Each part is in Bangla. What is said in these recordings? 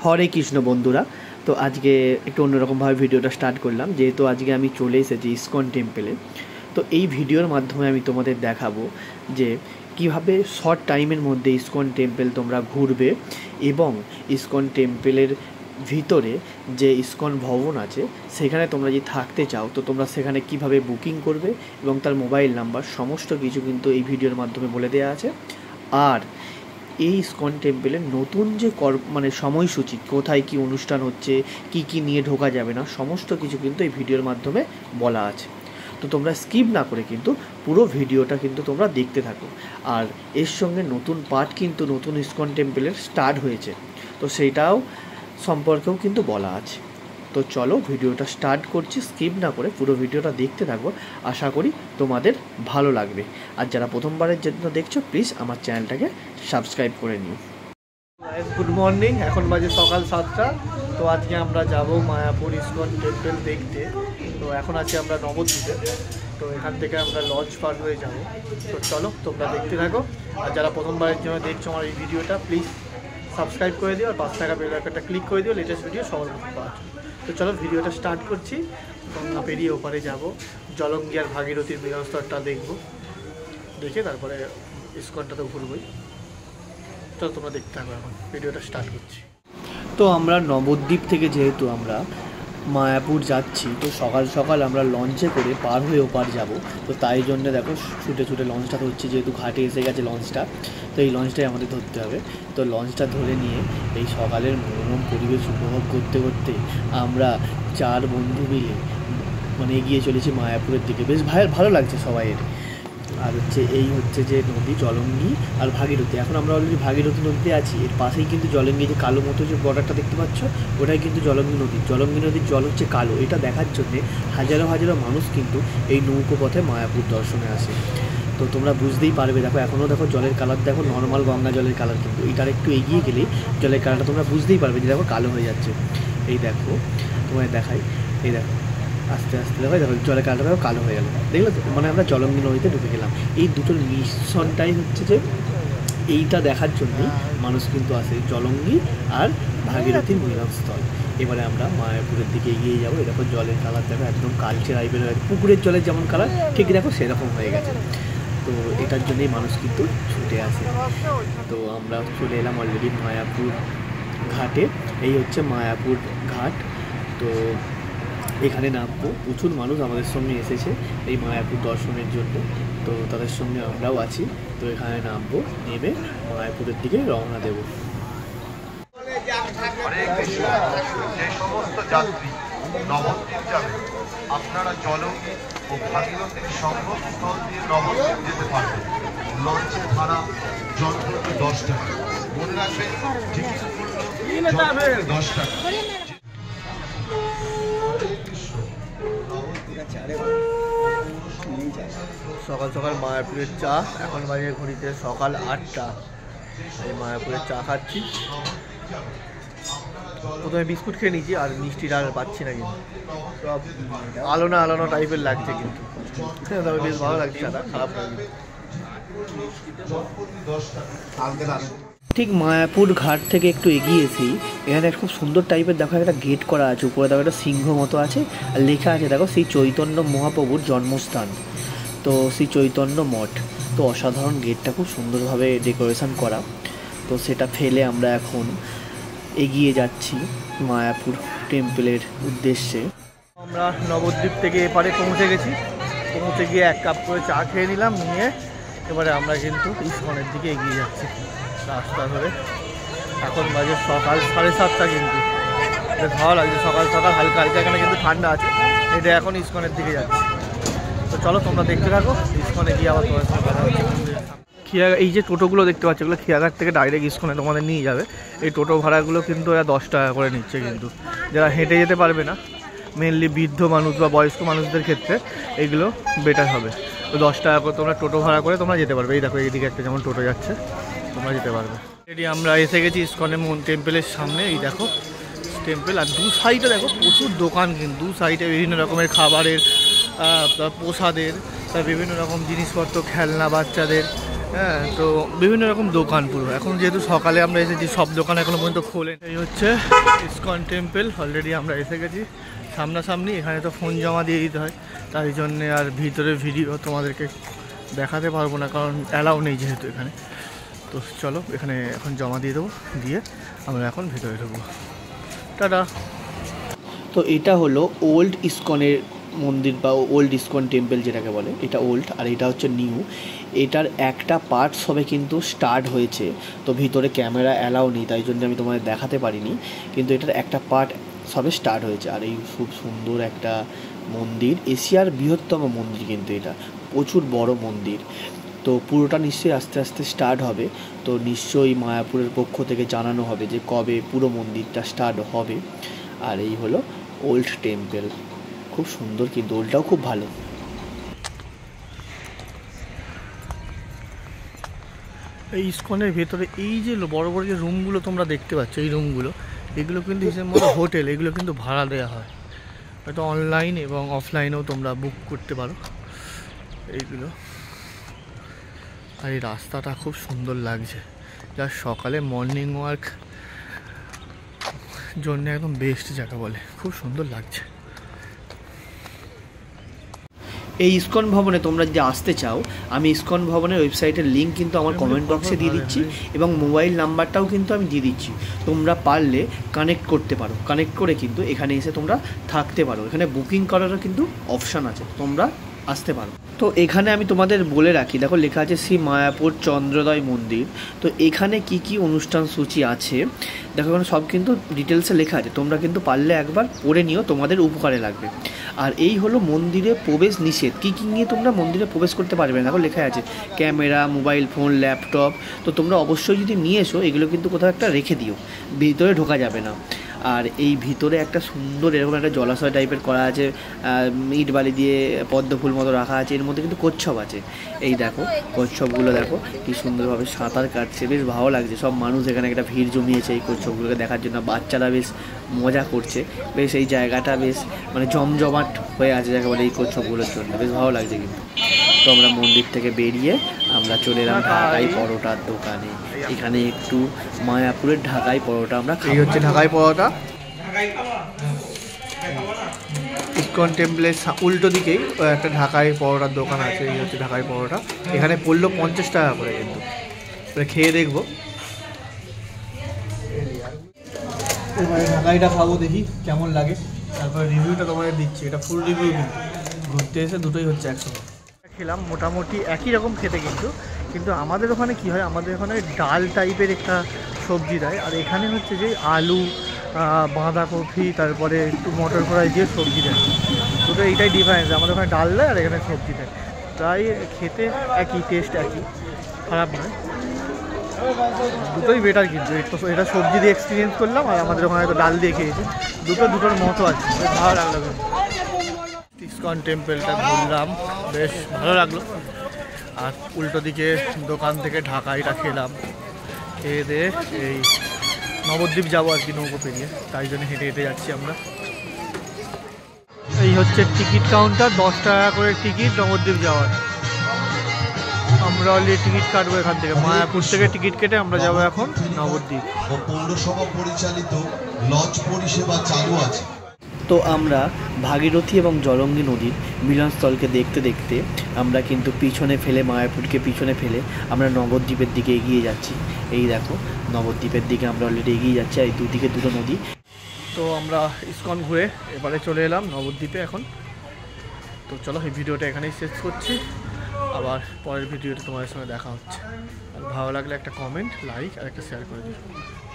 হরে কৃষ্ণ বন্ধুরা। তো আজকে একটু অন্যরকমভাবে ভিডিওটা স্টার্ট করলাম, যেহেতু আজকে আমি চলে এসেছি ইসকন টেম্পেলে। তো এই ভিডিওর মাধ্যমে আমি তোমাদের দেখাবো যে কিভাবে শর্ট টাইমের মধ্যে ইসকন টেম্পেল তোমরা ঘুরবে এবং ইসকন টেম্পেলের ভিতরে যে ইসকন ভবন আছে সেখানে তোমরা যদি থাকতে চাও তো তোমরা সেখানে কিভাবে বুকিং করবে এবং তার মোবাইল নাম্বার সমস্ত কিছু কিন্তু এই ভিডিওর মাধ্যমে বলে দেওয়া আছে। আর এই ইসকন টেম্পেলের নতুন যে সময়সূচি, কোথায় কি অনুষ্ঠান হচ্ছে, কি নিয়ে ঢোকা যাবে না, সমস্ত কিছু কিন্তু এই ভিডিওর মাধ্যমে বলা আছে। তো তোমরা স্কিপ না করে কিন্তু পুরো ভিডিওটা কিন্তু তোমরা দেখতে থাকো। আর এর সঙ্গে নতুন পার্ট কিন্তু নতুন ইসকন টেম্পেলের স্টার্ট হয়েছে, তো সেইটাও সম্পর্কেও কিন্তু বলা আছে। তো চলো ভিডিওটা স্টার্ট করছি, স্কিপ না করে পুরো ভিডিওটা দেখতে থাকবো। আশা করি তোমাদের ভালো লাগবে। আর যারা প্রথমবারের জন্য দেখছো প্লিজ আমার চ্যানেলটাকে সাবস্ক্রাইব করে নিও। গুড মর্নিং, এখন বাজে সকাল 7টা। তো আজকে আমরা যাব মায়াপুর ইসকন টেম্পেল দেখতে। তো এখন আছি আমরা নবদ্বীপে। তো এখান থেকে আমরা লঞ্চ পার হয়ে যাব। তো চলো তোমরা দেখতে থাকো। আর যারা প্রথমবারের জন্য দেখছো আমার এই ভিডিওটা প্লিজ সাবস্ক্রাইব করে দিও আর 5 টাকা বেল আইকনটা ক্লিক করে দিও লেটেস্ট ভিডিও সবার প্রথম পাওয়ার জন্য। তো চলো ভিডিওটা স্টার্ট করছি। গঙ্গা পেরিয়ে ওপারে যাব, জলঙ্গি আর ভাগীরথীর মিলনস্থলটা দেখবো, দেখে তারপরে ইসকনটাতে ঘুরবই। চলো তোমরা দেখতে থাকো, এখন ভিডিওটা স্টার্ট করছি। তো আমরা নবদ্বীপ থেকে যেহেতু আমরা মায়াপুর যাচ্ছি, তো সকাল সকাল আমরা লঞ্চে করে পার হয়ে ওপার যাব। তো তাই জন্য দেখো ছুটে ছুটে লঞ্চটা ধরছি, যেহেতু ঘাটে এসে গেছে লঞ্চটা। তো এই লঞ্চটাই আমাদের ধরতে হবে। তো লঞ্চটা ধরে নিয়ে এই সকালের মনোরম পরিবেশ উপভোগ করতে করতে আমরা 4 বন্ধু মিলে এগিয়ে চলেছি মায়াপুরের দিকে। বেশ ভালো লাগছে সবাইয়ের। আর এই হচ্ছে যে নদী জলঙ্গি আর ভাগীরথী। এখন আমরা অলরেডি ভাগীরথী নদীতে আছি, এর পাশেই কিন্তু জলঙ্গি, যে কালো মতো যে বর্ডারটা দেখতে পাচ্ছ ওটাই কিন্তু জলঙ্গি নদী। জলঙ্গি নদীর জল হচ্ছে কালো। এটা দেখার জন্যে হাজারো হাজারো মানুষ কিন্তু এই নৌকো পথে মায়াপুর দর্শনে আসে। তো তোমরা বুঝতেই পারবে, দেখো এখনও দেখো জলের কালার দেখো নর্মাল গঙ্গা জলের কালার, কিন্তু এইটার একটু এগিয়ে গেলেই জলের কালারটা তোমরা বুঝতেই পারবে যে দেখো কালো হয়ে যাচ্ছে। এই দেখো তোমায় দেখাই, এই দেখো আস্তে আস্তে দেখো জলের কালারটা দেখো কালো হয়ে গেল, দেখলে তো? আমরা জলঙ্গি নদীতে ঢুকে গেলাম। এই দুটোর মিশ্রণটাই হচ্ছে যে এইটা দেখার জন্যই মানুষ কিন্তু আসে, জলঙ্গি আর ভাগীরথীর মিলনস্থল। এবারে আমরা মায়াপুরের দিকে এগিয়ে যাবো। এরকম জলের কালার দেখো একদম কালচে টাইপের হয়ে গেছে, পুকুরের জলের যেমন কালার ঠিক দেখো সেরকম হয়ে গেছে। তো এটার জন্যই মানুষ কিন্তু ছুটে আসে। তো আমরা চলে এলাম অলরেডি মায়াপুর ঘাটে। এই হচ্ছে মায়াপুর ঘাট। তো এখানে নামবো। প্রচুর মানুষ আমাদের সঙ্গে এসেছে এই মায়াপুর দর্শনের জন্য, তো তাদের সঙ্গে আমরাও আছি। তো এখানে নামবো, নেমে মায়াপুরের দিকে রওনা দেব। যে সমস্ত যাত্রী নবদ্বীপ যাবে, আপনারা জলঙ্গি ও ভাগীরথীর সঙ্গমস্থল দিয়ে নবদ্বীপ যেতে পারবেন। লঞ্চের ভাড়া জনপ্রতি 10 টাকা। মনে রাখবেন টিকিট মূল্য 10 টাকা। সকাল সকাল মায়াপুরের চা, এখন বাজে ঘড়িতে সকাল 8টা। এই মায়াপুরের চা খাচ্ছি। প্রথমে বিস্কুট খেয়ে নিচ্ছি, আর মিষ্টিটা আর পাচ্ছি না, কিন্তু সব আলোনা টাইপের লাগছে, কিন্তু তবে বেশ ভালো লাগছে, চাটা খারাপ লাগছে। ঠিক মায়াপুর ঘাট থেকে একটু এগিয়েছি, এখানে খুব সুন্দর টাইপের দেখো একটা গেট করা আছে, উপরে দেখো একটা সিংহ মতো আছে, আর লেখা আছে দেখো শ্রী চৈতন্য মহাপ্রভুর জন্মস্থান, তো শ্রী চৈতন্য মঠ। তো অসাধারণ গেটটা, খুব সুন্দরভাবে ডেকোরেশন করা। তো সেটা ফেলে আমরা এখন এগিয়ে যাচ্ছি মায়াপুর টেম্পলের উদ্দেশ্যে। আমরা নবদ্বীপ থেকে এপারে পৌঁছে গেছি। পৌঁছে গিয়ে 1 কাপ করে চা খেয়ে নিলাম, নিয়ে এবারে আমরা কিন্তু ইসকনের দিকে এগিয়ে যাচ্ছি রাস্তা ধরে। এখন বাজে সকাল 7:30, কিন্তু বেশ ভালো লাগছে সকাল সকাল, হালকা হালকা এখানে কিন্তু ঠান্ডা আছে। এটা এখন ইসকনের দিকে যাচ্ছে। তো চলো তোমরা দেখতে থাকো, ইসকনে গিয়ে আবার তোমার সঙ্গে কথা হচ্ছে। এই যে টোটোগুলো দেখতে পাচ্ছ, এগুলো খিয়াঘাট থেকে ডাইরেক্ট ইসকনে তোমাদের নিয়ে যাবে। এই টোটো ভাড়াগুলো কিন্তু এরা 10 টাকা করে নিচ্ছে, কিন্তু যারা হেঁটে যেতে পারবে না, মেনলি বৃদ্ধ মানুষ বা বয়স্ক মানুষদের ক্ষেত্রে এগুলো বেটার হবে। তো 10 টাকা করে তোমরা টোটো ভাড়া করে তোমরা যেতে পারবে। এই দেখো এইদিকে একটা যেমন টোটো যাচ্ছে, তোমরা যেতে পারবে। এটি আমরা এসে গেছি ইসকনের টেম্পেলের সামনে। এই দেখো টেম্পেল, আর দু সাইডে দেখো প্রচুর দোকান, কিন্তু দু সাইডে বিভিন্ন রকমের খাবারের, প্রসাদের, বিভিন্ন রকম জিনিসপত্র, খেলনা বাচ্চাদের, হ্যাঁ, তো বিভিন্ন রকম দোকান পুরো। এখন যেহেতু সকালে আমরা এসেছি, সব দোকান এখনো পর্যন্ত খোলেন। এই হচ্ছে ইসকন টেম্পল, অলরেডি আমরা এসে গেছি সামনাসামনি। এখানে তো ফোন জমা দিয়ে দিতে হয়, তাই জন্যে আর ভিতরে ভিডিও তোমাদেরকে দেখাতে পারবো না, কারণ অ্যালাউ নেই যেহেতু এখানে। তো চলো এখানে এখন জমা দিয়ে দেবো, দিয়ে আমরা এখন ভিতরে ঢুকবো। টাটা। তো এটা হলো ওল্ড ইসকনের মন্দির বা ওল্ড ইসকন টেম্পল যেটাকে বলে, এটা ওল্ড আর এটা হচ্ছে নিউ। এটার একটা পার্ট সবে কিন্তু স্টার্ট হয়েছে, তো ভিতরে ক্যামেরা অ্যালাউ নেই, তাই জন্য আমি তোমাদের দেখাতে পারিনি, কিন্তু এটার একটা পার্ট সবে স্টার্ট হয়েছে। আর এই খুব সুন্দর একটা মন্দির, এশিয়ার বৃহত্তম মন্দির কিন্তু এটা, প্রচুর বড় মন্দির। তো পুরোটা নিশ্চয়ই আস্তে আস্তে স্টার্ট হবে, তো নিশ্চয়ই মায়াপুরের পক্ষ থেকে জানানো হবে যে কবে পুরো মন্দিরটা স্টার্ট হবে। আর এই হলো ওল্ড টেম্পল, খুব সুন্দর, কিন্তু ওল্ডটাও খুব ভালো। এই ইসকনের ভেতরে এই যে বড় বড় যে রুমগুলো তোমরা দেখতে পাচ্ছ, এই রুমগুলো, এগুলো কিন্তু হিসেবে মতো হোটেল, এগুলো কিন্তু ভাড়া দেওয়া হয়। হয়তো অনলাইন এবং অফলাইনেও তোমরা বুক করতে পারো এইগুলো। আর এই রাস্তাটা খুব সুন্দর লাগছে, যা সকালে মর্নিং ওয়াক জন্য একদম বেস্ট জায়গা বলে, খুব সুন্দর লাগছে। এই ইসকন ভবনে তোমরা যদি আসতে চাও, আমি ইসকন ভবনের ওয়েবসাইটের লিঙ্ক কিন্তু আমার কমেন্ট বক্সে দিয়ে দিচ্ছি, এবং মোবাইল নাম্বারটাও কিন্তু আমি দিয়ে দিচ্ছি। তোমরা পারলে কানেক্ট করতে পারো, কানেক্ট করে কিন্তু এখানে এসে তোমরা থাকতে পারো। এখানে বুকিং করারও কিন্তু অপশান আছে, তোমরা আসতে পারো। তো এখানে আমি তোমাদের বলে রাখি, দেখো লেখা আছে শ্রী মায়াপুর চন্দ্রোদয় মন্দির। তো এখানে কি কি অনুষ্ঠান সূচি আছে দেখো, এখানে সব কিন্তু ডিটেলসে লেখা আছে, তোমরা কিন্তু পারলে একবার পড়ে নিও, তোমাদের উপকারে লাগবে। আর এই হলো মন্দিরে প্রবেশ নিষেধ, কী কী নিয়ে তোমরা মন্দিরে প্রবেশ করতে পারবে না, দেখো লেখা আছে ক্যামেরা, মোবাইল ফোন, ল্যাপটপ। তো তোমরা অবশ্যই যদি নিয়ে এসো, এগুলো কিন্তু কোথাও একটা রেখে দিও, ভিতরে ঢোকা যাবে না। আর এই ভিতরে একটা সুন্দর এরকম একটা জলাশয় টাইপের করা আছে, ইট বালি দিয়ে পদ্ম ফুল মতো রাখা আছে, এর মধ্যে কিন্তু কচ্ছপ আছে। এই দেখো কচ্ছপগুলো দেখো কি সুন্দরভাবে সাঁতার কাটছে, বেশ ভালো লাগছে। সব মানুষ এখানে একটা ভিড় জমিয়েছে এই কচ্ছপগুলোকে দেখার জন্য, বাচ্চারা বেশ মজা করছে, বেশ এই জায়গাটা বেশ মানে জমজমাট হয়ে আছে যাকে বলে এই কচ্ছপগুলোর জন্য, বেশ ভালো লাগছে কিন্তু। তো আমরা মন্দির থেকে বেরিয়ে আমরা চলে এলাম ঢাকাই পরোটার দোকানে। এখানে একটু মায়াপুরের ঢাকাই পরোটা আমরা খাই। হচ্ছে ঢাকাই পরোটা, ইসকন টেম্পলের উল্টো দিকেই একটা ঢাকাই পরোটার দোকান আছে। এই হচ্ছে ঢাকাই পরোটা, এখানে পড়লো 50 টাকা করে, কিন্তু খেয়ে দেখবো। এবারে ঢাকাইটা খাবো, দেখি কেমন লাগে, তারপরে রিভিউটা তোমাদের দিচ্ছি। এটা ফুল রিভিউ, কিন্তু ঘুরতে এসে দুটোই হচ্ছে একসঙ্গে। খেলাম মোটামুটি একই রকম খেতে, কিন্তু আমাদের ওখানে কি হয়, আমাদের ওখানে ডাল টাইপের একটা সবজি দেয়, আর এখানে হচ্ছে যে আলু, বাঁধাকপি, তারপরে একটু মটর ফ্রাই দিয়ে সবজি দেয়। দুটো এইটাই ডিফারেন্স, আমাদের ওখানে ডাল দেয় আর এখানে সবজি দেয়। প্রায় খেতে একই, টেস্ট একই, খারাপ নয়, দুটোই বেটার। কিন্তু এটা সবজি দিয়ে এক্সপিরিয়েন্স করলাম, আর আমাদের ওখানে তো ডাল দিয়ে খেয়েছি, দুটোর মতো আছে, বেশ ভালো লাগলো। ইসকন টেম্পলটা ঘুরলাম, বেশ ভালো লাগলো। আর উল্টো দিকে দোকান থেকে ঢাকাইটা খেলাম, খেয়ে দিয়ে এই নবদ্বীপ যাবো আর কি, নৌকো পেরিয়ে, তাই জন্য হেঁটে হেঁটে যাচ্ছি আমরা। এই হচ্ছে টিকিট কাউন্টার, 10 টাকা করে টিকিট নবদ্বীপ যাওয়ার। আমরা অলরেডি টিকিট কাটবো এখান থেকে, মায়াপুর থেকে টিকিট কেটে আমরা যাবো এখন নবদ্বীপ। পৌরসভা পরিচালিত লঞ্চ পরিষেবা চালু আছে। তো আমরা ভাগীরথী এবং জলঙ্গি নদীর মিলনস্থলকে দেখতে দেখতে আমরা কিন্তু পিছনে ফেলে, মায়াপুরকে পিছনে ফেলে আমরা নবদ্বীপের দিকে এগিয়ে যাচ্ছি। এই দেখো নবদ্বীপের দিকে আমরা অলরেডি এগিয়ে যাচ্ছি, এই দুদিকে দুটো নদী। তো আমরা ইসকন ঘুরে এবারে চলে এলাম নবদ্বীপে এখন। তো চলো এই ভিডিওটা এখানেই শেষ করছি, আবার পরের ভিডিওতে তোমাদের সঙ্গে দেখা হচ্ছে। আর ভালো লাগলে একটা কমেন্ট, লাইক আর একটা শেয়ার করে দিও।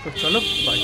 তো চলো, বাই।